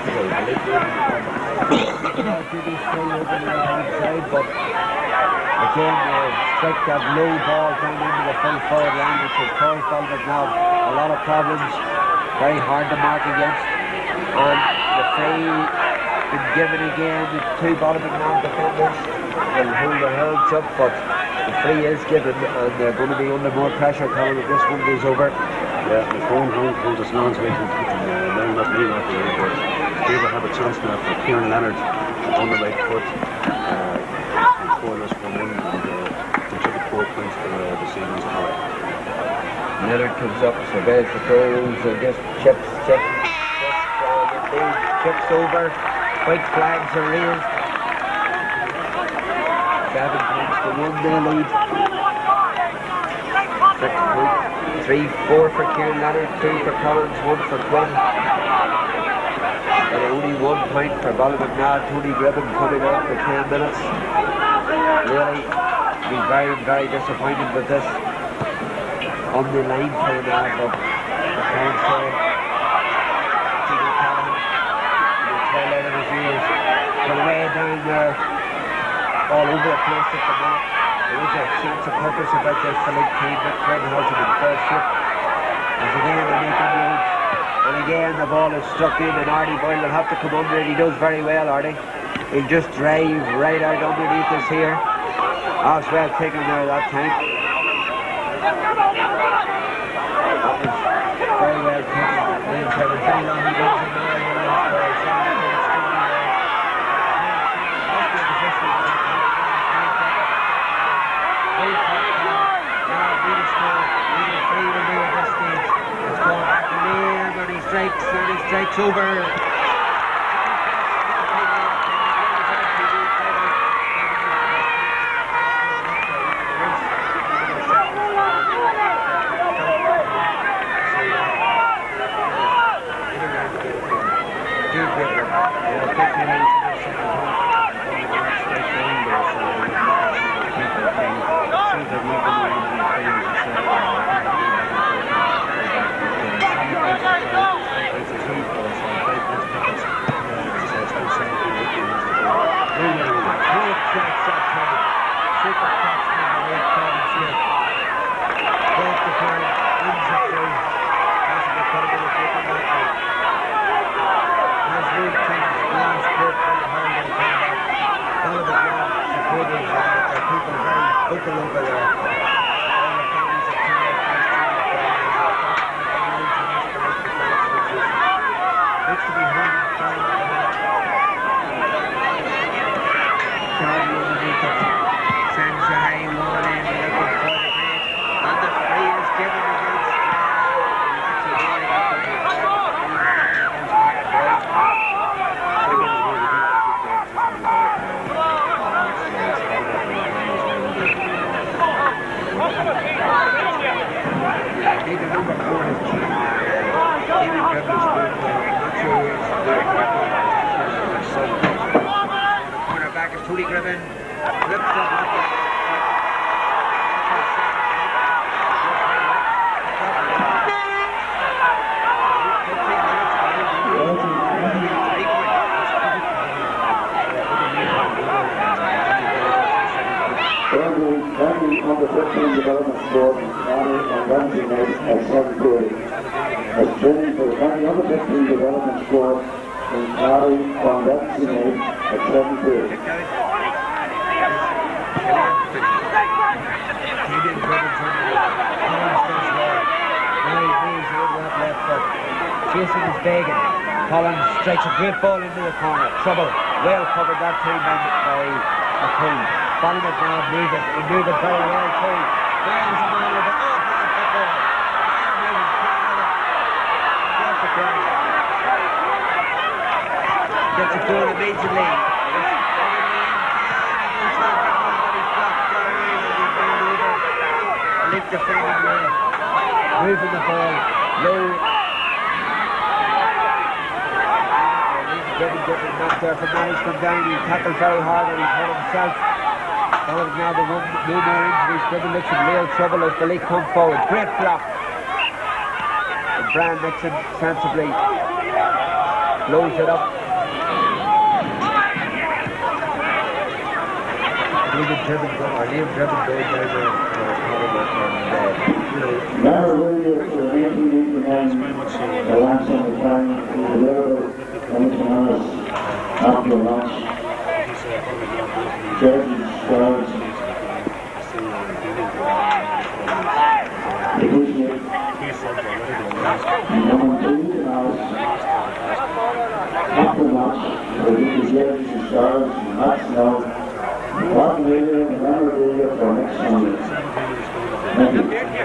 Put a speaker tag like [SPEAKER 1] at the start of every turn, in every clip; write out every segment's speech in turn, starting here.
[SPEAKER 1] But again, strike that low ball down into the full forward line, which has caused Ballymacnab a lot of problems. Very hard to mark against. And the free been given again to Ballymacnab defenders. They'll hold their heads up, but the free is given, and they're going to be under more pressure coming if this one goes over.
[SPEAKER 2] Yeah, the phone holds us now, so we can learn that lead off the way, but they will have a chance now for Kieran Leonard on the right foot. Score this 1-1 and contribute 4 points for the season's power.
[SPEAKER 1] Leonard comes up, surveys the goals, and just chips over. White flags are raised. 7 points to 1-0 lead. 3-4 for Kieran Leonard, 2 for Collins, 1 for Quinn. And only 1 point for Ballymacnab. Tony Gribben coming out for 10 minutes. Really be very, very disappointed with this on the line for now, but the fans say Tino Callahan, the tail end of his years, from way down there, all over the place at the moment. There is a sense of purpose about this Belleek team that Quinn has in the first shift. As again they're making moves, and again the ball is struck in, and Artie Boyle will have to come under it. He does very well, Artie. He'll just drive right out underneath us here. As well taken there that time. That was very well taken. Very long he goes in there. And he strikes over. Tony Gribben rips it up.
[SPEAKER 3] On the 15 development score, on Wednesday night at 7:30. As training for the county under 15 development score in Carry on Wednesday night at 7:30.
[SPEAKER 1] Jason is begging. Collins strikes a great ball into the corner. Trouble. Well covered that time by McQueen. Ballymacnab move it. He moved it very well too. There's a man with it. Gets a goal immediately. Belleek defending well. Moving the ball. Low. Getting knocked there from Manny's come down. He tackled very hard and he's hurt himself. Now the no more injuries. Gribben looks in real trouble as Belleek come forward. Great block. And Brian Nixon sensibly blows it up. Liam Driven going down there,
[SPEAKER 3] Never really for 1989, the last time we found the Liverpool anything else after the launch. Jerseys, scarves, number 2 after the match, we get the jerseys and scarves and hats now. What later and memorabilia for next Sunday. Thank you.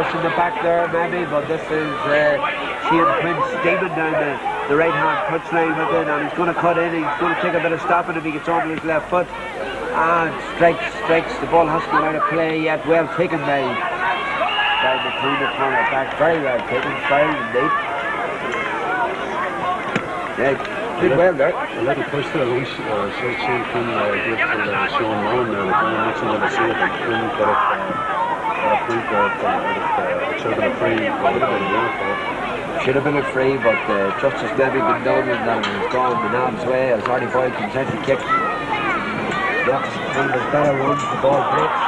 [SPEAKER 1] In the back there maybe, but this is Shane Quinn steaming down the right hand touchline with it, and he's going to cut in, he's going to take a bit of stopping if he gets on with his left foot, and strikes, the ball has to go out of play yet, well taken by the corner back, very well taken, very indeed. Yeah, did well there.
[SPEAKER 2] A little push there, Shane Quinn give to Sean Mullen there, the kind of mixing of the seal, and Quinn got it.
[SPEAKER 1] Should have been a free, but justice maybe been done and that has gone Manab's way as Hardy Boyle comes in to kick. That's one of his better ones, the ball breaks.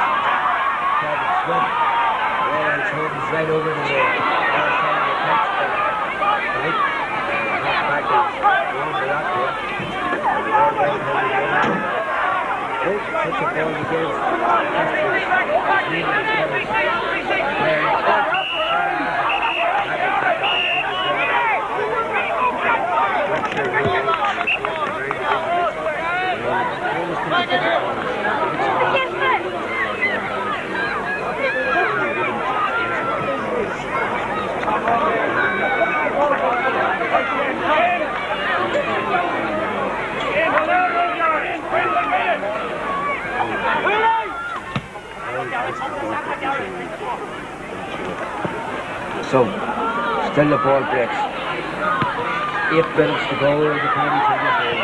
[SPEAKER 1] Kevin Smith. Yeah, it's home, it's right over the other side of the pitch. Right. Back is on the rock here. Such a ball he gives. So, still the ball breaks. 8 minutes to go in the 22 game.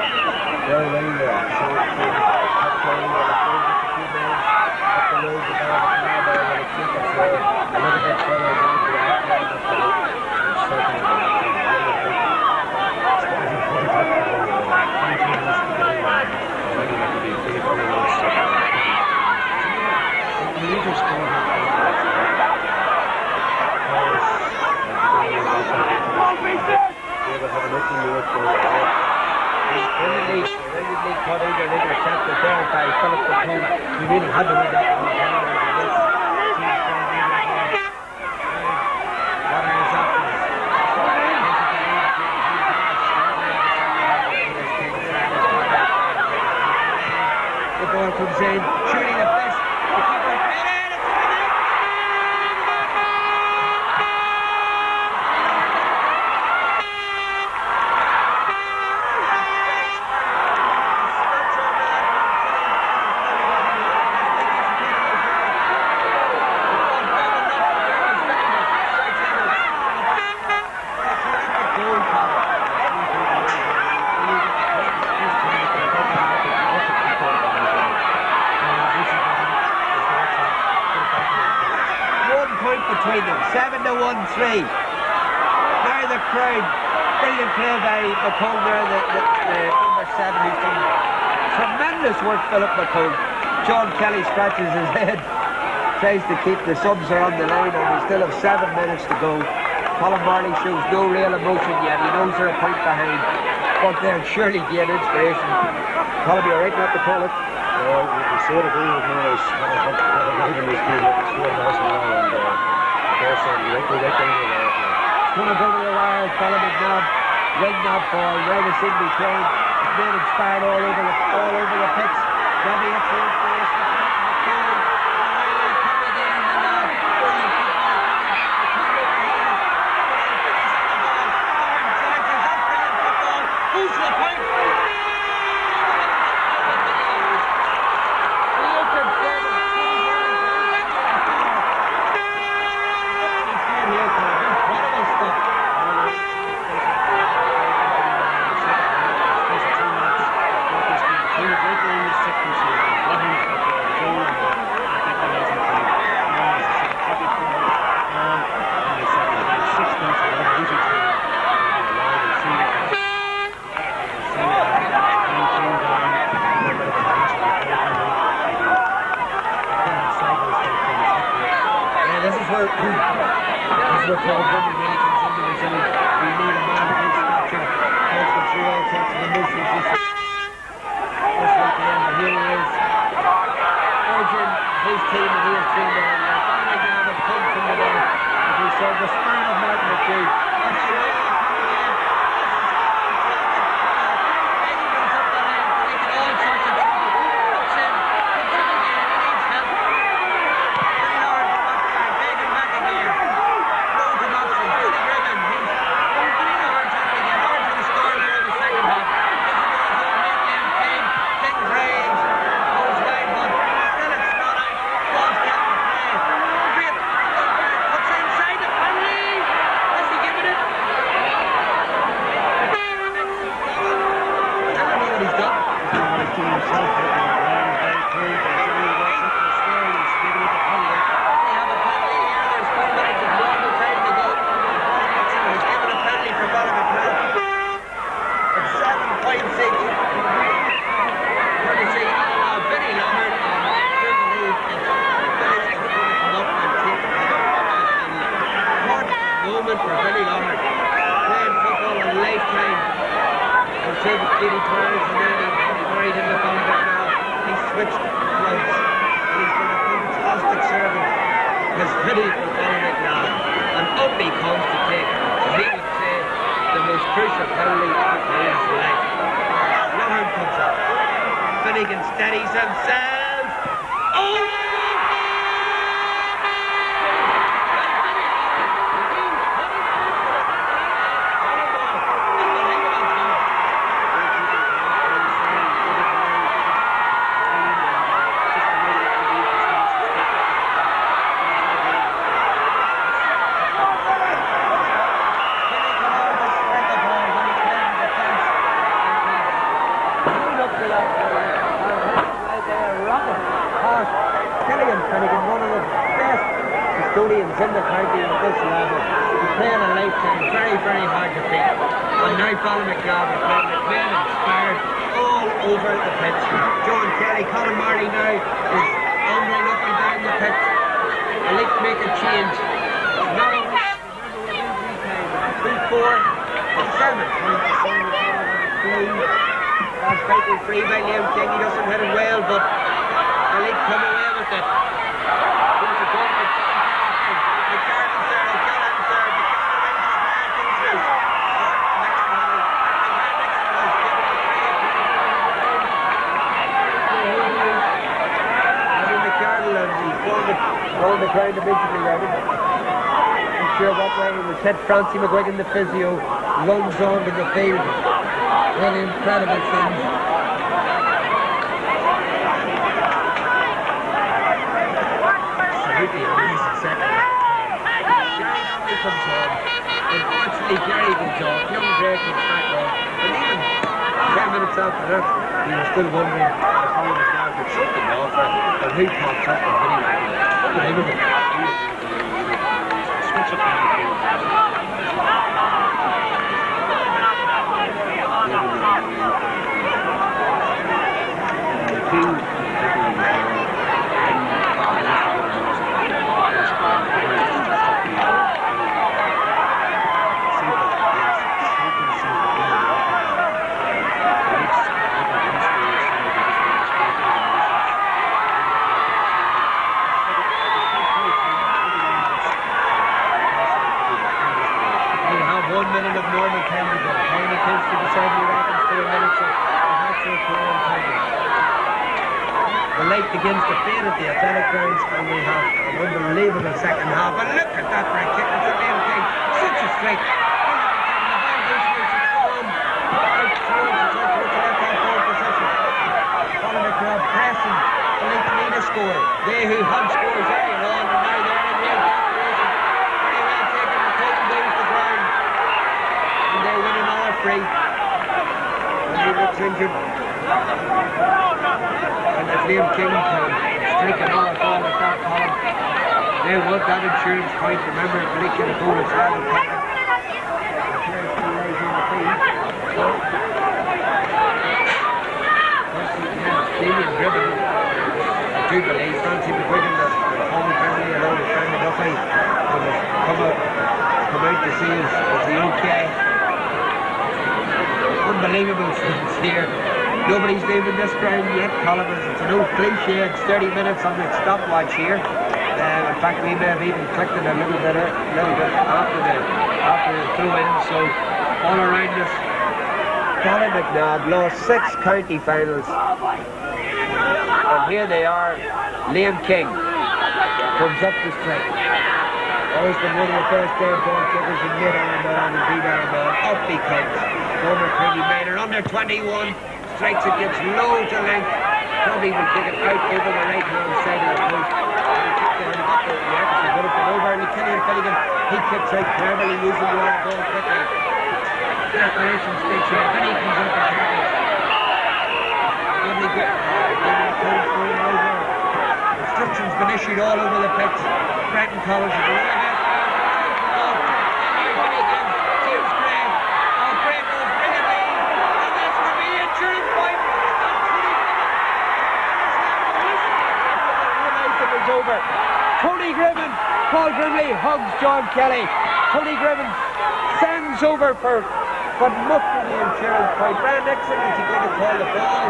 [SPEAKER 1] Very well there. So, top play, well, it's going to a few minutes. Up the road, the Ballymacnab, well, it's keep us there. A little bit further down to the outline of the road. It's certainly cut out and intercepted there by Philip McCool. He really had to win that one. What are his options? The ball comes in, shooting the best. The keeper hit it. Between them, 7-1-3. Now the crowd, brilliant play by McColl there, the number 7 who's done tremendous work, Philip McColl. John Kelly scratches his head, tries to keep the subs are on the line, and we still have 7 minutes to go. Colin Marley shows no real emotion yet, he knows they're a point behind, but they'll surely gain inspiration. Colin, you're right not to call it.
[SPEAKER 2] Well, you can sort of agree with me as
[SPEAKER 1] It's going to go to the wire, Ballymacnab, ring that ball, right as in between. It's been inspired all over the pitch. Robbie up for inspiration. Who's the point? This is where Paul Brendan really comes into his own. We need a man of his stature, takes the through all sorts of emotions. This weekend, and here he is, urging his team and his team there. Ballymacnab have come from the door, as we saw the spirit of Martin McGee. Moment for Billy Lommard, playing football a lifetime. He said it 80 times and then he married into Ballymacnab. He switched clubs and he's been a fantastic servant. Has Billy for Ballymacnab, and up he comes to take, he would say, the most crucial penalty of his life. Lommard comes up. Finnegan steadies himself. Oh! custodians in the county at this level. To play on a lifetime, very, very hard to beat. And now Ballymacnab are playing with men inspired all over the pitch. John Kelly, Colin Marley now is wandering up and down the pitch. Belleek make a change. Now, before the 7th point, that's fighting free by Liam King. He doesn't hit it well, but Belleek come away with it. Here's a goal for the Cardinals there, O'Callaghan's there, all the crowd immediately ready. I'm sure what way it was hit. Francie McGuigan, the physio, runs onto the field. Really incredible things. Absolutely amazing second. Gary Donnelly comes on. Unfortunately, Gary goes off. Young Gray comes back on. And even 10 minutes after that, he was still wondering if Ballymacnab could something off and who pops up and video. Unbelievable.
[SPEAKER 2] Switch up on the field.
[SPEAKER 1] Belleek begins to fade at the athletic grounds, and we have an unbelievable second half. And look at that for a kick. It's a Liam King. Such a strike. Ballymacnab pressing. Belleek need a score. They who had scores earlier on, and now they're in real desperation. Very well taken. The Colton goes to the ground. And they win another free. And he looks injured. And if Liam King can strike another ball at that column, they want that insurance point. Remember, Belleek get a goal as well. The players too lazy in the field. Stadium driven. I do believe Francie McGuigan, the home family, along with Brandon Duffy, come out to see is the OK. Unbelievable scenes here. Nobody's leaving this ground yet, Colin. It's an old cliche. It's 30 minutes on the stopwatch here. In fact, we may have even clicked it a little bit after the throw-in. So all around us, Ballymacnab lost 6 county finals, and here they are. Liam King comes up the strike. Always been one of the first game ball kickers in mid-Armagh and indeed Armagh. Up he comes. Former County Maynard, under 21. Strikes it, gets loads of length. Probably will kick it out over the right hand side of the post. Over and Killian Finnegan, he kicks out cleverly using the long ball quickly. Preparation stage here, then he comes up and tackles. Lovely grip. Instructions been issued all over the pitch. Brenton Collins is the way ahead. Over. Tony Griffin, Paul Grimley hugs John Kelly. Tony Griffin sends over for but must be the insurance point. Brian Nixon, is he going to call the ball?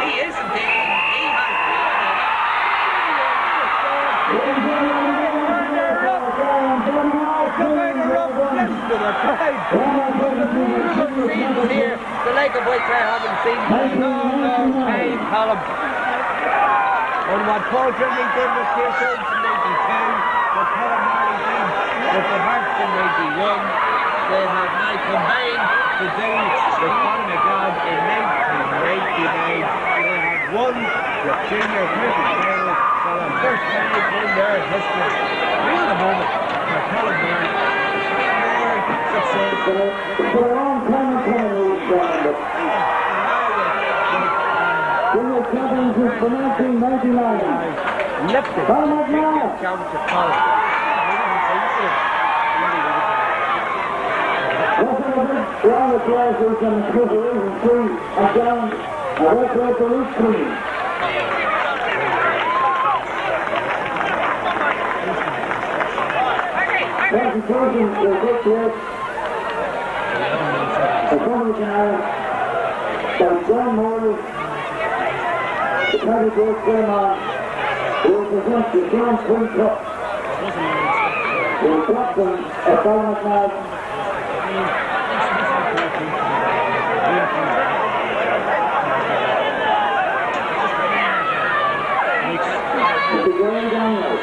[SPEAKER 1] He is indeed. He has here, the like of which I haven't seen for a long time, Colin. And what Paul Grimley did with Keir Jones in 92, what Colin Marley did with the Hearts in 91, they have now combined to do with Ballymacnab in 1999. They have won the junior cricket title for the first time in their history. Real a moment for Colin Marley. More success.
[SPEAKER 3] For a long time, Junior champions for 1999.
[SPEAKER 1] lifted.
[SPEAKER 3] Ballymacnab.
[SPEAKER 1] Down to power.
[SPEAKER 3] Round the players who can cover even free and down and that's where the roof clean. Presentation will take place the Company Canal by John Morley, the County Board Chairman, who will present the John Spring Cup. The captain of Ballymacnab. It's a going down now.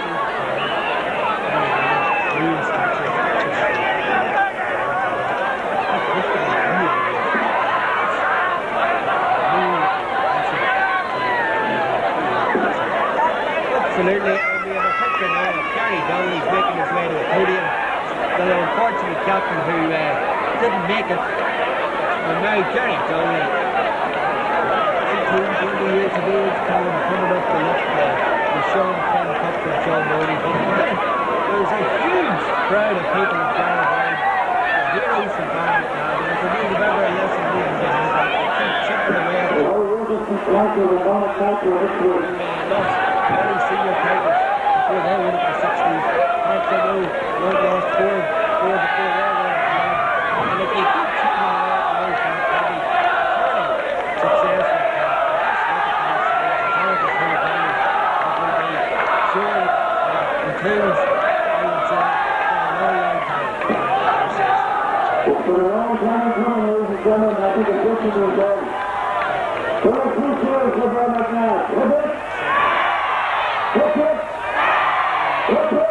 [SPEAKER 1] Absolutely, and we have a picture now of Gary Donnelly's making his way to the podium. The unfortunate captain who didn't make it. And now Gary Donnelly, 18, 20 years of age, coming up to lift the Sean Penn Cup from John Morley. There's a huge crowd of people in Ballymacnab, heroes from Ballymacnab, and if we need to remember a lesson we can get out of it, keep chipping away at it. Lost many senior titles before they won it in the 60s. Mark Donnelly lost four before they won it. And if they keep chipping away at the race, they'll probably successful. Sure, includes, I would say, a long time.
[SPEAKER 3] For a long time coming, ladies and gentlemen, I think it's just to go. First two cheers for Ballymacnab. Hip it! Hip it! Hip it!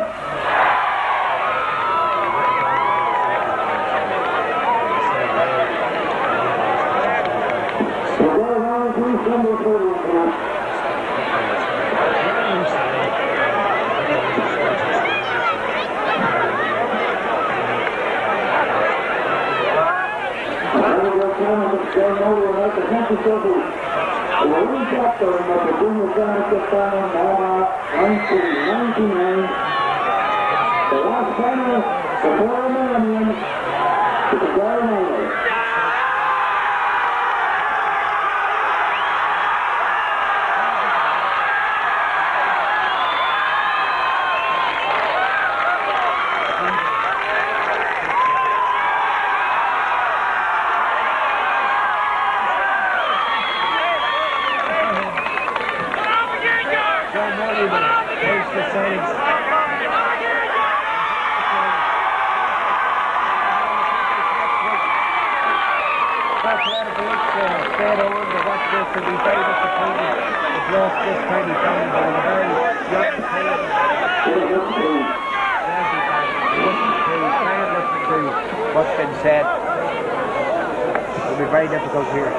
[SPEAKER 3] So they're on to Sunday podium. The last final, the 4 millennium, to the Ballymacnab.
[SPEAKER 1] John Morley with it. There's the signs. That's a lot of Belleek stayed on to watch this and be very disappointed. They've lost this tiny town by a very young player. Listen to what's been said. It'll be very difficult here.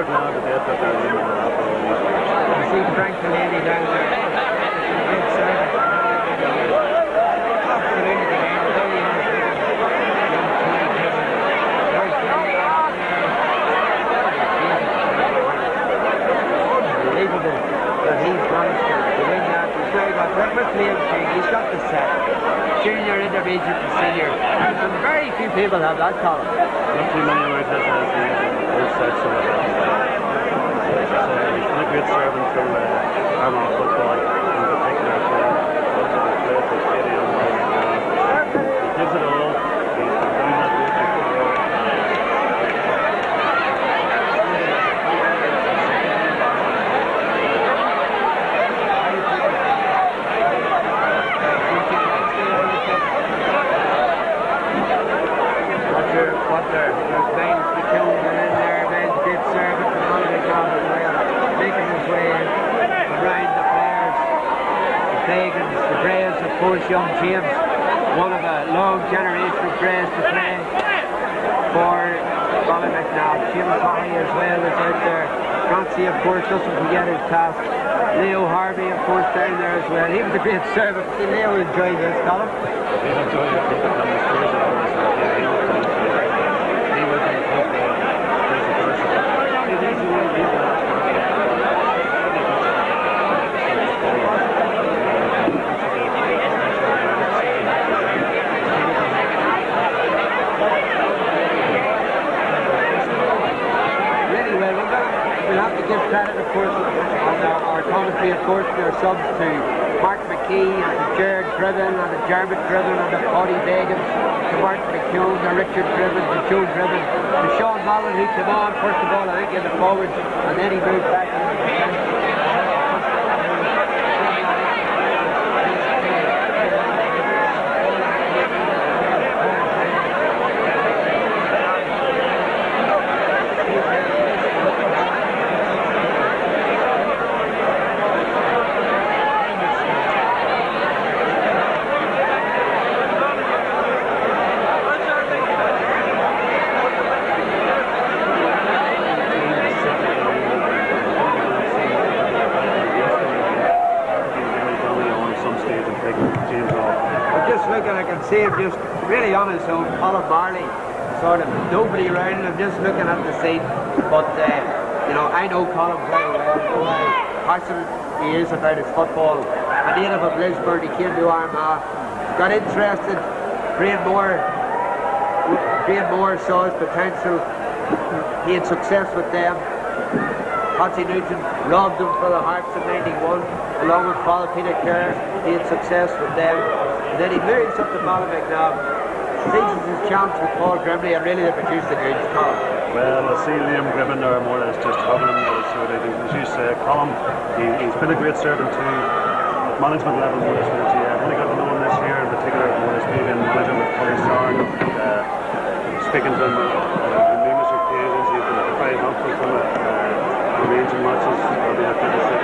[SPEAKER 2] we're glad that they've got their name on the lap.
[SPEAKER 1] You see Frank Delaney down there. Good service. Unbelievable that he's managed to win that. He's very good. He's got the set. Junior, intermediate and senior. And very few people have that column.
[SPEAKER 2] Not too many where it has the first set. So he's been a great servant from Armagh football in particular. He gives it all. He's been doing that with
[SPEAKER 1] what there's Baines the Kills are in there, Baines did serve it from Ballymacnab as well, making his way around the players, the Pagans, the Braves, of course, young James, one of a long generation of Braves to play for Ballymacnab. Seamus Hawley as well is out there. Francie, of course, doesn't forget his task. Leo Harvey, of course, down there as well. He was a great servant. See, Leo enjoyed this, Colin.
[SPEAKER 2] he enjoyed it.
[SPEAKER 1] We'll have to give credit, of course, on our commentary, of course, to our subs to Mark McKee and to Jared Driven and to Jermit Driven and to Paddy Bagan, to Mark McCune, to Richard Driven, to Joe Driven, to Sean Mullen, who came on, first of all, I think, in the forwards, and then he moved back into the defence. I can see him just really on his own. Colin Marley, sort of nobody around him, just looking at the scene. But you know, I know Colin very well. Know how passionate he is about his football. A native of Lisburn, he came to Armagh, got interested. Greenmore saw his potential. He had success with them. Patsy Newton robbed him for the Hearts in '91, along with Paul Peter Kerr. He had success with them. And then he moves up to Ballymacnab, seizes his chance with Paul Grimley, and really they produced the goods. Colin.
[SPEAKER 2] Well, I see Liam Gribbon there more or less just hovering there, so they do. As you say, Colin, he's been a great servant to management level more or less. I've only got to know him this year in particular, more or less being manager with Colin Sarn, speaking to him on numerous occasions. He's been very helpful from arranging matches. I'll be happy to say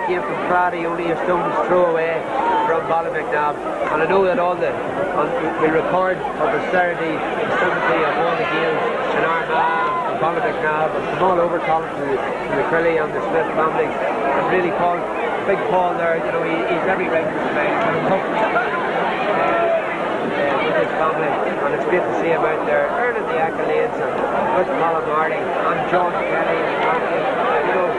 [SPEAKER 2] came from Friday, only a stone's throw away from Ballymacnab, and I know that we record for posterity the sympathy of all the Gaels in Armagh and Ballymacnab and from all over Colin to the Crilly and the Smith families, and really Paul, big Paul there, you know, he's every right to play with his family, and it's great to see him out there earning the accolades and with Colin Marty and John Kelly and you know.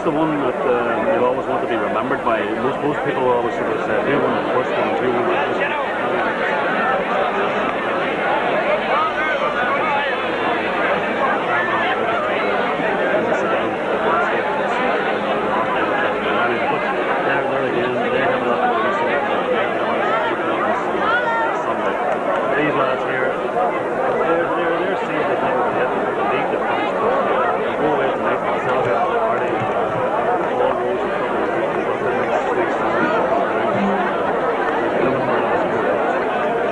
[SPEAKER 2] Belleek's the one that you always want to be remembered by. Most people will always sort of say, who won the first one, who won the first one. These lads here, they're seeing the thing with the Belleek that finished, but they go away tonight and celebrate the party. All roads are covered with next time.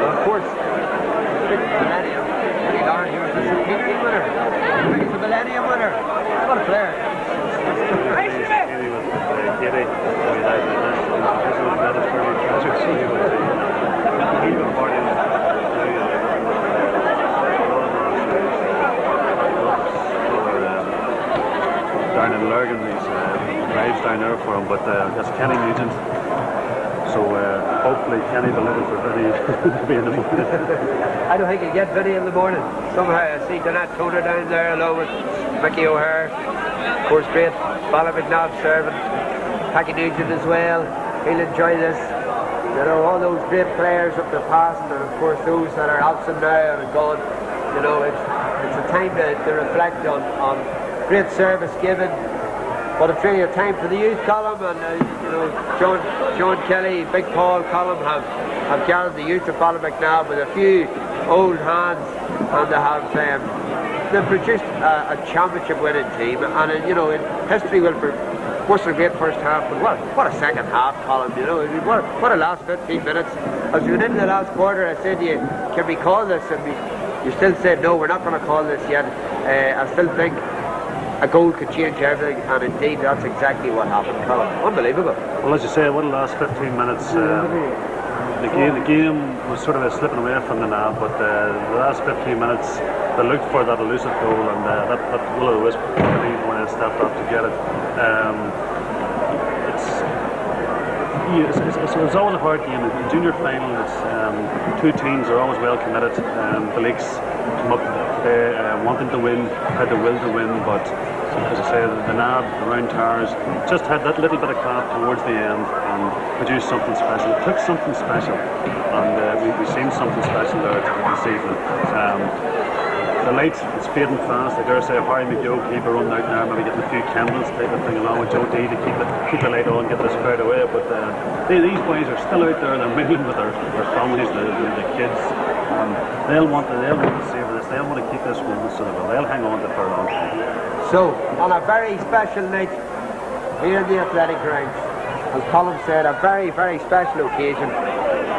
[SPEAKER 1] Of course, the Millennium, Eddie Lauren, he was the Supreme winner. He's the Millennium winner. What a player.
[SPEAKER 2] Katie was Katie. This was another pretty treasure. So he was a party. Down in Lurgan, these drives down there for him, but that's Kenny Nugent. So hopefully Kenny delivers for Vinny to be in the morning.
[SPEAKER 1] I don't think he'll get Vinny in the morning. Somehow I see Donat Toner down there along with Mickey O'Hare. Of course, great Ballymacnab serving. Packy Nugent as well. He'll enjoy this. You know, all those great players of the past, and of course those that are absent now and gone. You know, it's a time to reflect on great service given. But it's really a time for the youth column, and you know, John Kelly, Big Paul column have gathered the youth of Ballymacnab with a few old hands, and they've produced a championship winning team, and you know, history will. Was a great first half, but what a second half column, you know. What a last 15 minutes. As we went into the last quarter, I said to you, can we call this? And you still said, no, we're not going to call this yet. I still think a goal could change everything, and indeed that's exactly what happened, Colin. Unbelievable.
[SPEAKER 2] Well, as you say, what the last 15 minutes, the game was sort of slipping away from the Nab, but the last 15 minutes they looked for that elusive goal, and that will of the wisp when they stepped up to get it. It's always a hard game. The junior final, two teams are always well committed. Belleek's come up today wanting to win, had the will to win, but as I say, the Nab, the round towers, just had that little bit of craft towards the end and produced something special. It took something special, and we've seen something special there this evening. The light is fading fast. I dare say if Harry McGill keep a run out there, maybe getting a few candles type of thing along with Joe D to keep the light on, get this crowd away. But these boys are still out there, they're mingling with their families, the kids. They'll want to savour this, they'll want to keep this one, so they'll hang on to it for a long time.
[SPEAKER 1] So, on a very special night here in the athletic grounds, as Colin said, a very, very special occasion.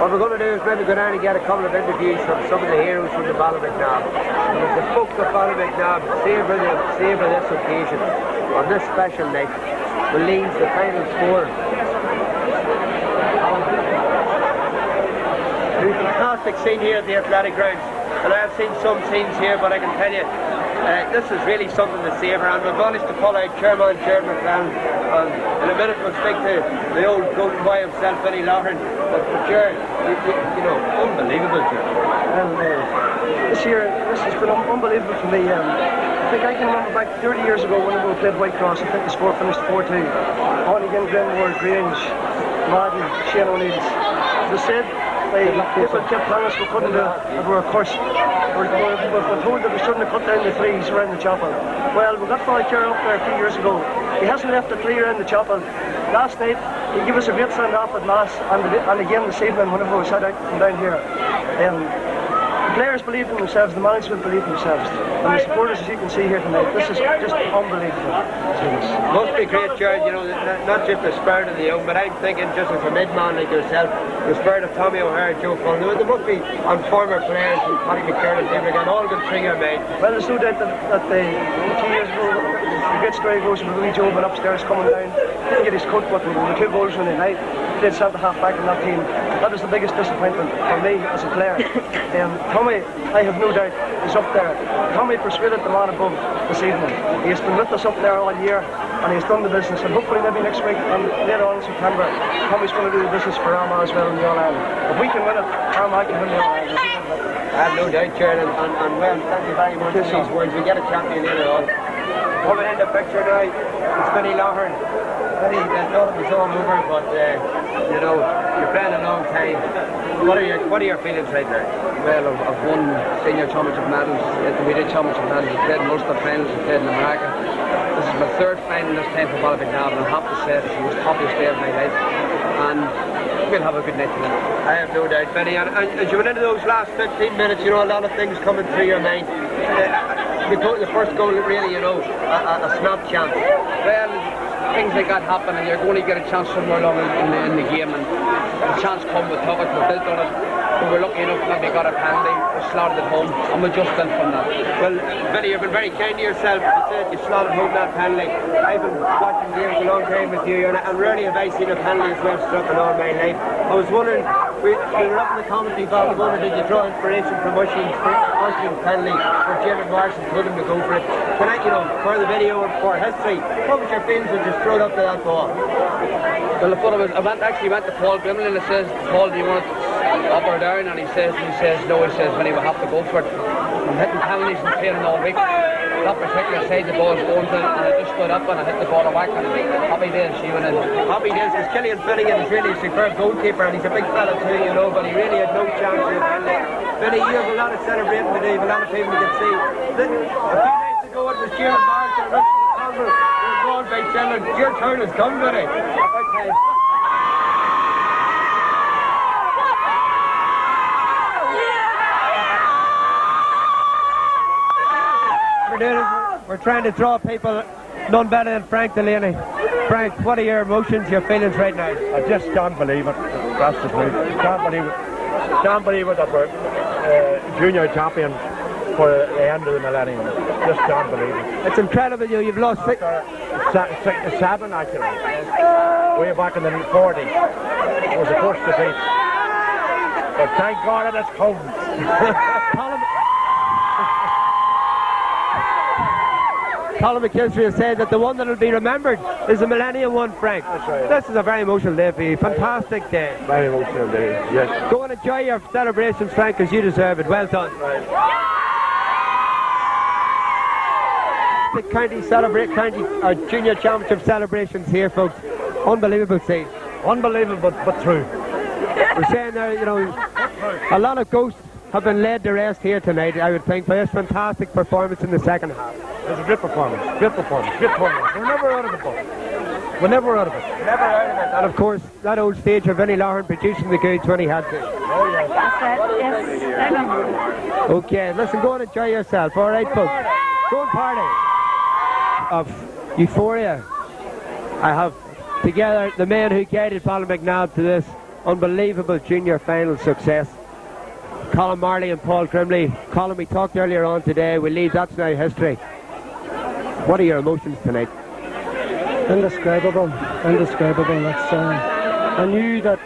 [SPEAKER 1] What we're going to do is maybe go down and get a couple of interviews from some of the heroes from the Ballymacnab. And as the folk of Ballymacnab savour this occasion on this special night, will lead the final score. There's a fantastic scene here at the athletic grounds, and I've seen some scenes here, but I can tell you, this is really something to savour, and we've managed to pull out Chairman Jared McLaren, and in a minute we'll speak to the old golden boy himself, Vinnie Loughlin. But Jared, you know, unbelievable, Jared.
[SPEAKER 4] This year, this has been unbelievable for me. I think I can remember back 30 years ago when we played Whitecross. I think the score finished 4-2. Honeygan, Glenmore, Grange, Madden, Shane O'Neill's. As I said, people kept telling us we couldn't do it, and we were cursed. We're told that we shouldn't have cut down the trees around the chapel. Well, we got Father Kerr up there a few years ago. He hasn't left a tree around the chapel. Last night, he gave us a great send-off at Mass, and again this evening whenever we sat out from down here. The players believe in themselves, the management believe in themselves, and the supporters, as you can see here tonight, this is just unbelievable.
[SPEAKER 1] Must be great, Jared, you know, not just the spirit of the young, but I'm thinking just as a mid-man like yourself, the spirit of Tommy O'Hare, Joe Fulton, there must be on former players, Paddy McKernan, David again, all good through your mind.
[SPEAKER 4] Well, there's no doubt that 2 years ago, the great story goes with Willie Joe went upstairs coming down, didn't get his coat, but with the 2 goals in the night, played centre-half back in that team. That was the biggest disappointment for me as a player. Tommy, I have no doubt, is up there. Tommy persuaded the man above this evening. He has been with us up there all year, and he has done the business. And hopefully maybe next week and later on in September, Tommy's going to do the business for Armagh as well in the All-Ireland. If we can win it, Armagh can win the All-Ireland.
[SPEAKER 1] I have no doubt, Jared, and well, thank you very much for these words. We get a champion later on. Coming in the picture now, it's Vinnie Loughearn. Vinnie, thought it was all over, but you know, you're playing a long time. What are your feelings right now?
[SPEAKER 4] Well, I've won senior championship medals, intermediate championship medals, I've played in Ulster finals, I've played in America. This is my third final this time for Ballymacnab, and I have to say it's the most happiest day of my life. And we'll have a good night tonight.
[SPEAKER 1] I have no doubt, Vinnie. And as you went into those last 15 minutes, you know, a lot of things coming through your mind. The first goal, really, you know, a snap chance.
[SPEAKER 4] Well, things like that happen, and you're going to get a chance somewhere along in the game, and the chance come, we took it, we built on it. We were lucky enough that we got a penalty, we slotted it home, and we just built from that.
[SPEAKER 1] Well, Vinnie, you've been very kind to yourself. You said you slotted home that penalty. I've been watching games a long time with you, and rarely have I seen a penalty as well struck in all my life. I was wondering, we were up in the commentary box, I wondered, did you draw inspiration from Oisin's penalty where Jim and Marshall told him to go for it? Tonight, you know, for the video and for history, what was your feelings when you strode up to that ball?
[SPEAKER 4] Well, I thought I actually went to Paul Grimley, and I says, Paul, do you want it up or down? And he says no, he says, Vinnie, we'll have to go for it. I'm hitting penalties and training all week. That particular side the ball's going to, and I just stood up and I hit the ball a whack, and happy days, she went in.
[SPEAKER 1] Happy days, because Killian Finnegan is really a superb goalkeeper, and he's a big fella too, you know, but he really had no chance of it. Vinnie, you have a lot of celebrating today, a lot of people can see. A few nights ago it was Jim Marshall, Richard Congress, you're going by Shannon. Your turn has come, Vinnie. About time. We're trying to draw people, none better than Frank Delaney. Frank, what are your emotions, your feelings right now?
[SPEAKER 5] I just can't believe it. That's the truth. Can't believe it. Can't believe it that we're junior champion for the end of the millennium. Just can't believe it.
[SPEAKER 1] It's incredible, you've lost six.
[SPEAKER 5] Seven actually. Way back in the 40s. It was the first defeat. But thank God it has come.
[SPEAKER 1] Colin McKinstry has said that the one that will be remembered is the Millennium one, Frank.
[SPEAKER 5] That's right.
[SPEAKER 1] This is a very emotional day for you. Fantastic day.
[SPEAKER 5] Very emotional day, yes.
[SPEAKER 1] Go and enjoy your celebrations, Frank, because you deserve it. Well done.
[SPEAKER 5] Right.
[SPEAKER 1] The county junior championship celebrations here, folks. Unbelievable scene.
[SPEAKER 5] Unbelievable, but true.
[SPEAKER 1] We're saying there, you know, a lot of ghosts have been laid to rest here tonight, I would think, by this fantastic performance in the second half.
[SPEAKER 5] It was a great performance, great performance, great tournament. We're never out of it, though. We're never out of it.
[SPEAKER 1] Never out of it. And of course, that old stage of Vinnie Loughearn producing the goods when he had to.
[SPEAKER 5] Oh, yes.
[SPEAKER 6] That's it, yes.
[SPEAKER 1] Okay, listen, go and enjoy yourself, all right, folks? Go and party. Of euphoria, I have together the men who guided Ballymacnab to this unbelievable junior final success. Colin Marley and Paul Grimley. Colin, we talked earlier on today, we leave that's now history. What are your emotions tonight?
[SPEAKER 7] Indescribable. I knew that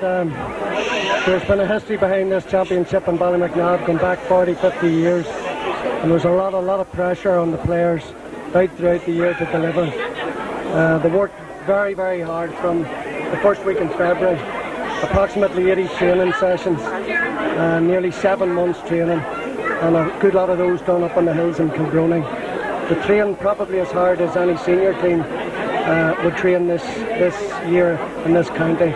[SPEAKER 7] there's been a history behind this championship in Ballymacnab going back 40, 50 years, and there's a lot of pressure on the players right throughout the year to deliver. They worked very, very hard from the first week in February. Approximately 80 training sessions, nearly 7 months training, and a good lot of those done up on the hills in Kilbrony. They trained probably as hard as any senior team would train this year in this county.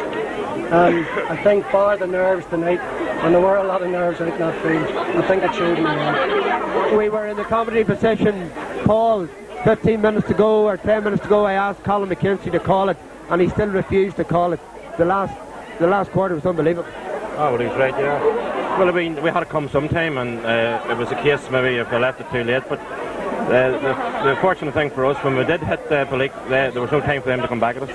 [SPEAKER 7] I think bar the nerves tonight, and there were a lot of nerves out in that field, I think it showed in the end.
[SPEAKER 1] We were in the comedy position, Paul, 15 minutes to go or 10 minutes to go. I asked Colin McKinstry to call it, and he still refused to call it. The last quarter was unbelievable.
[SPEAKER 8] Oh, well, he's right, yeah. Well, I mean, we had to come sometime, and it was a case maybe if we left it too late, but the fortunate thing for us, when we did hit Belleek, there was no time for them to come back at us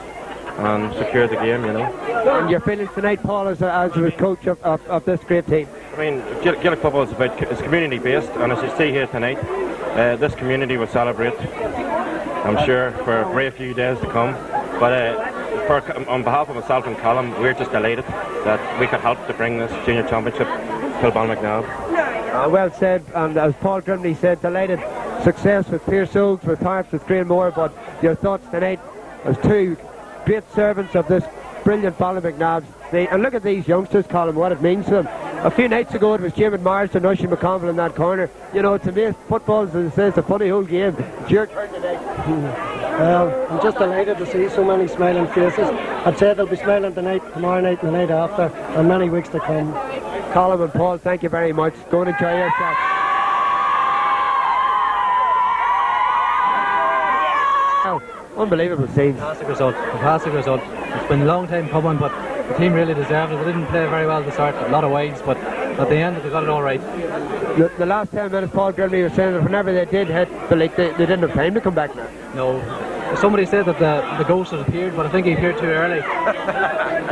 [SPEAKER 8] and secure the game, you know.
[SPEAKER 1] And your feelings tonight, Paul, as a coach of this great team?
[SPEAKER 8] I mean, Gaelic football is community-based, and as you see here tonight, this community will celebrate, I'm sure, for a very few days to come, but on behalf of myself and Colin, we're just delighted that we could help to bring this junior championship to Ballymacnab.
[SPEAKER 1] Well said, and as Paul Grimley said, delighted success with Pearse Oaks, with Harps, with Greenmore, but your thoughts tonight as two great servants of this brilliant Ballymacnab. And look at these youngsters, Colin, what it means to them. A few nights ago it was Jim and Mars and Oisin McConville in that corner. You know, it's amazing. Football's, as I say, it's a funny whole game. It's your turn today.
[SPEAKER 7] Well, I'm just delighted to see so many smiling faces. I'd say they'll be smiling tonight, tomorrow night and the night after, and many weeks to come.
[SPEAKER 1] Colin and Paul, thank you very much. Go and enjoy yourself. Unbelievable scenes.
[SPEAKER 9] Fantastic result. Fantastic result. It's been a long time coming, but the team really deserved it. We didn't play very well at the start, a lot of wides, but at the end they got it all right.
[SPEAKER 1] The last 10 minutes, Paul Grimley was saying that whenever they did hit Belleek, they didn't have time to come back now.
[SPEAKER 9] No. Somebody said that the ghost had appeared, but I think he appeared too early.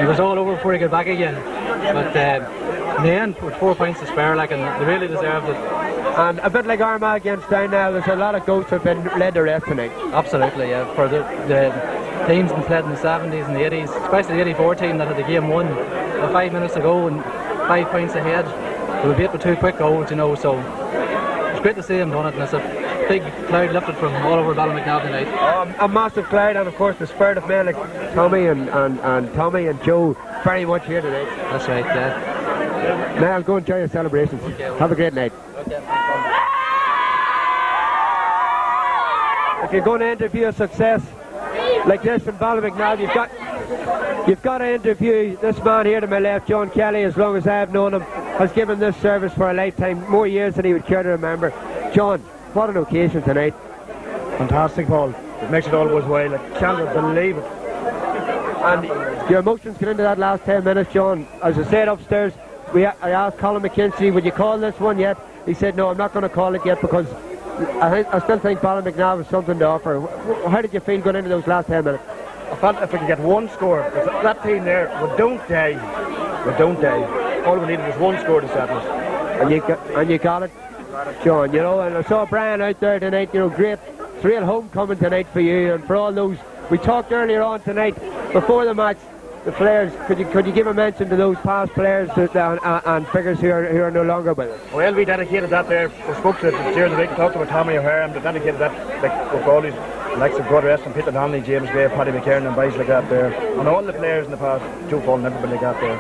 [SPEAKER 9] He was all over before he got back again. But in the end, with 4 points to spare, like, and they really deserved it.
[SPEAKER 1] And a bit like Armagh against Down now, there's a lot of ghosts have been led to rest tonight.
[SPEAKER 9] Absolutely, yeah. For the teams that played in the 70s and the 80s, especially the 84 team that had the game won 5 minutes ago and 5 points ahead. They were beat with 2 quick goals, you know, so it's great to see them done it, and it's a big cloud lifted from all over Ballymacnab tonight.
[SPEAKER 1] A massive cloud, and of course the spirit of men like Tommy and Tommy and Joe very much here tonight.
[SPEAKER 9] That's right, yeah.
[SPEAKER 1] Now go enjoy your celebrations. Okay, have a great night.
[SPEAKER 9] Okay.
[SPEAKER 1] If you're going to interview a success like this in Ballymacnab, you've got to interview this man here to my left, John Kelly. As long as I have known him, has given this service for a lifetime, more years than he would care to remember. John, what an occasion tonight.
[SPEAKER 5] Fantastic, Paul. It makes it all worthwhile. I can't believe it.
[SPEAKER 1] And your emotions get into that last 10 minutes, John. As I said upstairs, I asked Colin McKinstry, would you call this one yet? He said, no, I'm not going to call it yet because I still think Ballymacnab has something to offer. How did you feel going into those last 10 minutes?
[SPEAKER 5] I felt if we could get one score, that team there, we don't die. All we needed was one score to settle us.
[SPEAKER 1] And you got it, John, you know, and I saw Brian out there tonight, you know, great. It's real homecoming tonight for you and for all those. We talked earlier on tonight, before the match, the players, could you give a mention to those past players and figures who are no longer with us?
[SPEAKER 5] Well, we dedicated that there. We spoke to during the week and talked about Tommy O'Hare, and we dedicated that, like, with all these, likes of Brother Eston, Peter Donnelly, James Gray, Paddy McKernan and boys like that there. And all the players in the past, Joe Paul and everybody like that there.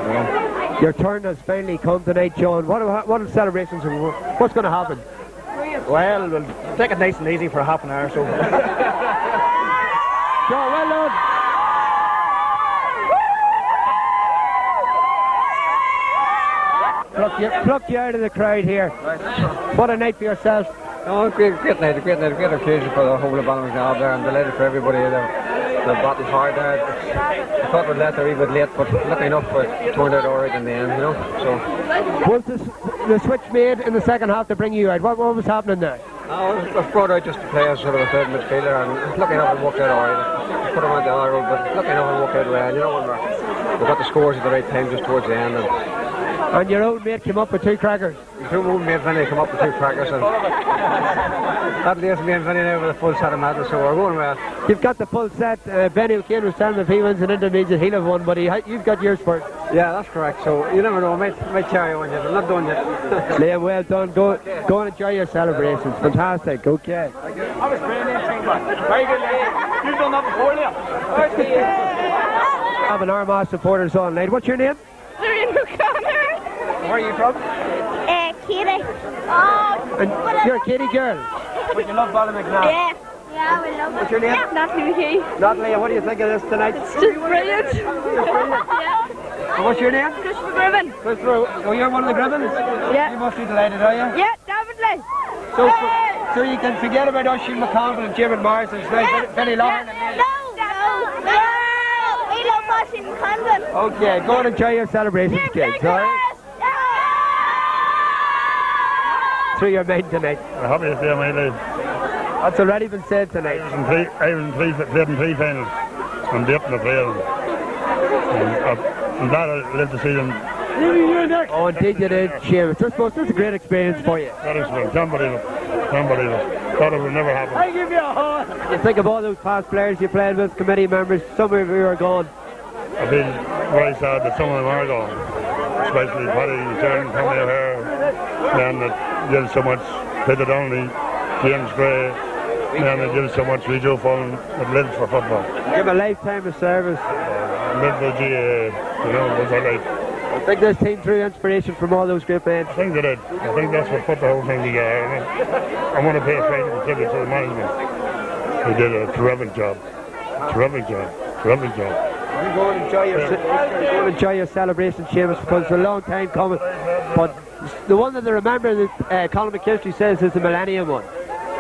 [SPEAKER 5] You know.
[SPEAKER 1] Your turn has finally come tonight, John. What are the celebrations? What's going to happen?
[SPEAKER 5] Well, we'll take it nice and easy for half an hour or so.
[SPEAKER 1] John, well done. Pluck you out of the crowd here. What a night for yourself.
[SPEAKER 10] Oh, great night, a great occasion for the whole of Ballymacnab there. I'm delighted for everybody there. The battle hard there. I thought we'd let her a bit late, but lucky enough it turned out alright in the end, you know. So
[SPEAKER 1] was the switch made in the second half to bring you out? What was happening there?
[SPEAKER 10] I was brought out just to play as sort of a third midfielder, and lucky enough it worked out alright. Put him on the other road, but lucky enough it worked out well. You know, when we got the scores at the right time just towards the end.
[SPEAKER 1] And your old mate came up with 2 crackers.
[SPEAKER 10] Two old mate Vinny come up with 2 crackers, and that leaves me and Vinny now with a full set of medals, so we're going well.
[SPEAKER 1] You've got the full set. Benny O'Kane was telling me if he wins an intermediate, he'll have one, but you've got yours first.
[SPEAKER 10] Yeah, that's correct. So you never know, might carry on yet. I'm not done yet.
[SPEAKER 1] Liam, well done. Go and enjoy your celebrations. Fantastic. Okay.
[SPEAKER 5] I was brilliant, very good, Liam. You've done that before, Liam.
[SPEAKER 1] Having Armagh supporters all night. What's your name?
[SPEAKER 6] Lorraine O'Connor.
[SPEAKER 1] Where are you from?
[SPEAKER 6] Katie.
[SPEAKER 1] And you're a Katie girl.
[SPEAKER 5] But you love Ballymacnab.
[SPEAKER 6] Yeah. Yeah, we love it.
[SPEAKER 1] What's your name?
[SPEAKER 6] Natalie McKee.
[SPEAKER 1] Natalie, what do you think of this tonight?
[SPEAKER 6] It's just brilliant.
[SPEAKER 1] Yeah. And what's your name?
[SPEAKER 6] Christopher Griffin.
[SPEAKER 1] Christopher, oh, you're one of the Griffins?
[SPEAKER 6] Yeah.
[SPEAKER 1] You must be delighted, are you?
[SPEAKER 6] Yeah, definitely.
[SPEAKER 1] So you can forget about Oisin McConville and Jim and Mars and Benny Lauren and
[SPEAKER 6] No. We love Oisin McConville.
[SPEAKER 1] Okay, go and enjoy your celebrations, kids, alright? Through your main tonight.
[SPEAKER 11] The happiest day of my life.
[SPEAKER 1] That's already been said tonight.
[SPEAKER 11] I was played in 3 finals and the up in the players. And that I lived to see them.
[SPEAKER 1] Oh, indeed you did, Jim. It's a great experience for you.
[SPEAKER 11] That is well. Can't believe it. Thought it would never happen.
[SPEAKER 1] I give you a horn. You think of all those past players you played with, committee members, some of you are gone.
[SPEAKER 11] I feel very sad that some of them are gone. Especially Paddy McKernan, Tommy O'Hare, man that gives so much, Peter Donnelly, James Gray, man that gives so much, Joe Paul that lives for football.
[SPEAKER 1] Give a lifetime of service.
[SPEAKER 11] Live for GAA, you know, was our life.
[SPEAKER 1] I think this team drew inspiration from all those great men.
[SPEAKER 11] I think they did. I think that's what put the whole thing together. I want to pay a special tribute to the management. They did a terrific job. Terrific job. Terrific job.
[SPEAKER 1] You go and enjoy your celebration, Seamus, because it's a long time coming. But the one that I remember that Colin McKinstry says is the Millennium one.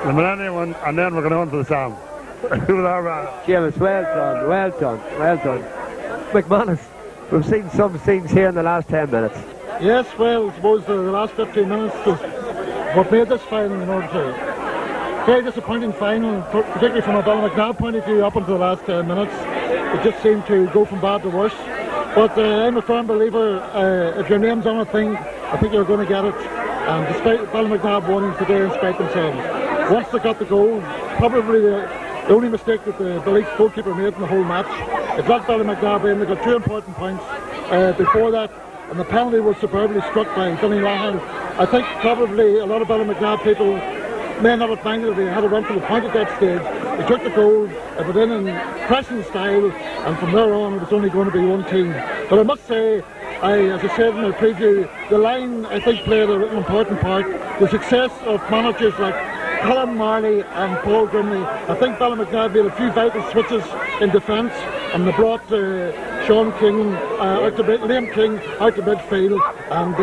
[SPEAKER 11] The Millennium one, and then we're going on to the Sam.
[SPEAKER 1] Seamus, well done, well done, well done. McManus, we've seen some scenes here in the last 10 minutes.
[SPEAKER 7] Yes, well, I suppose the last 15 minutes is what made this final, you know, very disappointing final, particularly from a Ballymacnab point of view up until the last 10 minutes. It just seemed to go from bad to worse. But I'm a firm believer, if your name's on a thing, I think you're going to get it. And despite Ballymacnab winning today in spite themselves, once they got the goal, probably the only mistake that the Belleek goalkeeper made in the whole match, it got Ballymacnab in. They got 2 important points before that, and the penalty was superbly struck by Johnny Lahan. I think probably a lot of Ballymacnab people may not have minded if they had a run for the point at that stage. They took the goal, it went in pressing style, and from there on it was only going to be one team. But I must say, as I said in the preview, the line I think played an important part. The success of managers like Colin Marley and Paul Grimley. I think Ballymacnab made a few vital switches in defence, and they brought Sean King out to Liam King out to midfield. And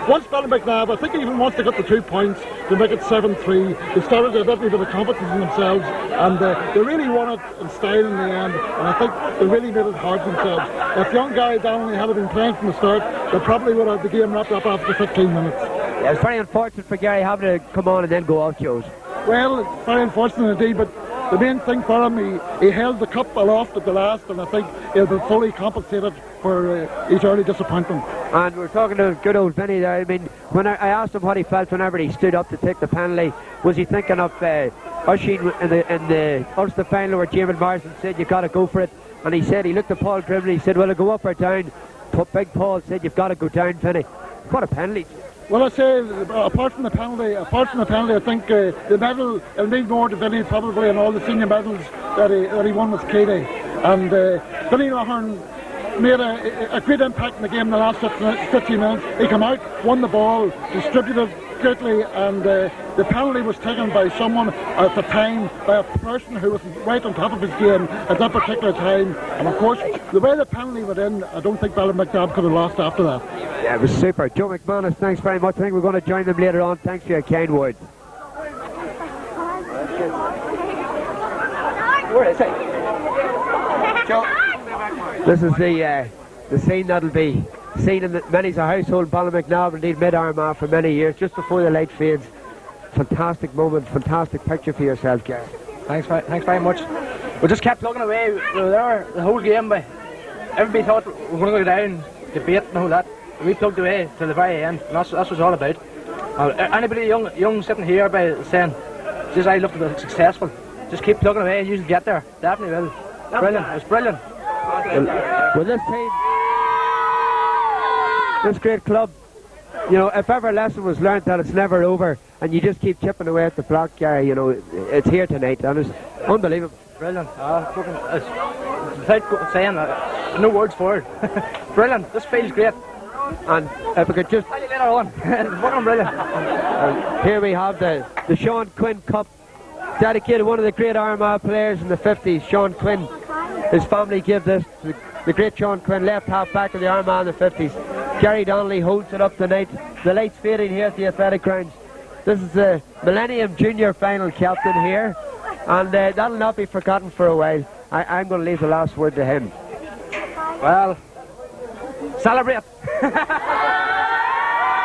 [SPEAKER 7] once Ballymacnab, I think even once they got the 2 points to make it 7-3, they started a little bit of confidence in themselves, and they really won it in style in the end. And I think they really made it hard for themselves. If young Gary Donnelly had been playing from the start, they probably would have the game wrapped up after 15 minutes.
[SPEAKER 1] Yeah, it's very unfortunate for Gary having to come on and then go off, Joes.
[SPEAKER 7] Well, it's very unfortunate indeed, but the main thing for him, he held the cup aloft at the last, and I think he'll be fully compensated for his early disappointment.
[SPEAKER 1] And we're talking to good old Vinny there. I mean, when I asked him what he felt whenever he stood up to take the penalty, was he thinking of Usheen in the Ulster final where Jamin Morrison said you've got to go for it, and he said he looked at Paul Grimley, he said, well, I go up or down. Big Paul said you've got to go down, Vinny. What a penalty.
[SPEAKER 7] Well, I say, apart from the penalty, I think the medal, it'll mean more to Vinny probably, and all the senior medals that he won with Katie. And Vinny Lahern made a great impact in the game in the last 15 minutes. He came out, won the ball, distributed greatly, and the penalty was taken by someone at the time, by a person who was right on top of his game at that particular time. And of course, the way the penalty went in, I don't think Ballymacnab could have lost after that.
[SPEAKER 1] Yeah, it was super. Joe McManus, thanks very much. I think we're going to join them later on. Thanks for your kind words. Where is it? Joe. This is the scene that'll be seen in many's a household Ballymacnab, indeed mid-Armagh for many years, just before the light fades. Fantastic moment, fantastic picture for yourself, Gary.
[SPEAKER 9] Thanks very much. We just kept plugging away. We were there the whole game, but everybody thought we were going to go down, debate and all that. We plugged away till the very end, and that's what it's all about. Anybody young sitting here by saying, "Geez, I look to be successful," just keep plugging away, and you can get there. Definitely will. Brilliant. It was brilliant.
[SPEAKER 1] Well, this team, this great club, you know, if ever a lesson was learnt that it's never over, and you just keep chipping away at the block, Gary, you know, it's here tonight, and it's unbelievable.
[SPEAKER 9] Brilliant. Without saying no words for it. Brilliant. This feels great.
[SPEAKER 1] And if we could just...
[SPEAKER 9] Tell you later on. It's fucking brilliant.
[SPEAKER 1] Here we have the Sean Quinn Cup, dedicated to one of the great Armagh players in the 50s, Sean Quinn. His family gave this to the great Sean Quinn, left half back of the Armagh in the 50s. Gary Donnelly holds it up tonight. The lights fading here at the athletic grounds. This is the Millennium Junior final captain here, and that'll not be forgotten for a while. I'm going to leave the last word to him.
[SPEAKER 9] Well, celebrate.